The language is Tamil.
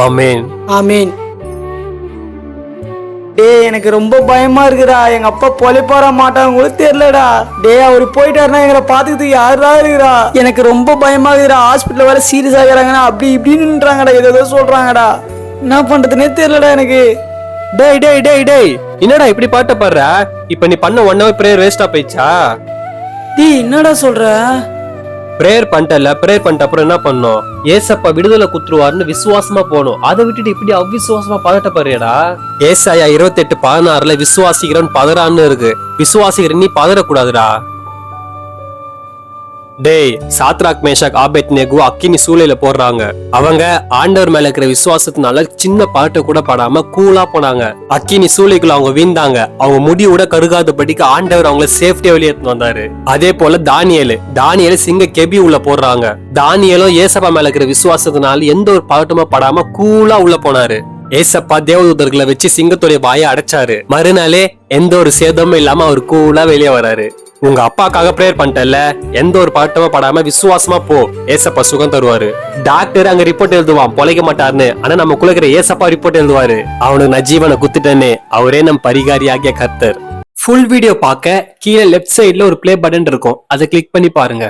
ஆமென். ஆமீன். டேய் எனக்கு ரொம்ப பயமா இருக்குடா. எங்க அப்பா பொழைப்பாரா மாட்டாங்க கூட தெரியலடா. டேய் அவரு போயிட்டாருன்னா எங்களை பாத்துக்கிறதுக்கு யாரா இருக்குடா. எனக்கு ரொம்ப பயமா இருக்குடா. ஹாஸ்பிட்டல் வேற சீரியஸ் ஆகிறாங்கண்ணா அப்படி இப்படின்னுறாங்கடா. ஏதோ சொல்றாங்கடா. என்ன பண்றதுன்னே தெரியலடா எனக்கு. டேய் டேய் டேய் டேய் என்னடா இப்படி பாட்ட பாடுற? இப்ப நீ பண்ண 1 hour பிரேயர் வேஸ்டா போயிடுச்சா? டேய் என்னடா சொல்ற? பிரேயர் பண்ணிட்டல, பிரேயர் பண்ணிட்ட அப்புறம் என்ன பண்ணும்? ஏசப்பா விடுதலை குத்துருவாருன்னு விசுவாசமா போகணும். அதை விட்டுட்டு இப்படி அவ்விசுவாசமா பதட்டப்படுறியடா. ஏசாயா 28:16 விசுவாசிக்கிறவன் பதறான்னு இருக்கு. விசுவாசிக்கிற நீ பதறக்கூடாதுடா. டேய் சாத்ராக் மேஷாக் ஆபேத்நேகோ அக்கினி சூளையில போடுறாங்க. அவங்க ஆண்டவர் மேல இருக்கிற விசுவாசத்தினால சின்ன பாட்டு கூட பாடாம கூலா போனாங்க. அக்கினி சூளைக்குள்ள அவங்க வீழ்ந்தாங்க. அவங்க முடியோட கருகாதபடிக்கு ஆண்டவர் அவங்கள சேஃப்டியா வெளியேற்று வந்தாரு. அதே போல தானியேலு சிங்க கெபி உள்ள போடுறாங்க. தானியேலும் ஏசப்பா மேல இருக்கிற விசுவாசத்தினால எந்த ஒரு பாட்டுமா படாம கூலா உள்ள போனாரு. ஏசப்பா தேவதூதர்களை வச்சு சிங்கத்துடைய வாயை அடைச்சாரு. மறுநாளே எந்த ஒரு சேதமும் இல்லாம அவர் கூலா வெளியே வராரு. உங்க அப்பாக்காக பிரேயர் பண்ணிட்டல, எந்த ஒரு பாட்டமா படாம விசுவாசமா போ, ஏசப்பா சுகம் தருவாரு. டாக்டர் அங்க ரிப்போர்ட் எழுதுவான் பொழைக்க மாட்டாருன்னு. ஆனா நம்ம குலக்கிற ஏசப்பா ரிப்போர்ட் எழுதுவாரு. அவனுக்கு நான் ஜீவனை குத்துட்டேன்னு. அவரே நம் பரிகாரியாகிய கர்த்தர். ஃபுல் வீடியோ பார்க்க கீழே லெஃப்ட் சைட்ல ஒரு பிளே பட்டன் இருக்கும். அதை கிளிக் பண்ணி பாருங்க.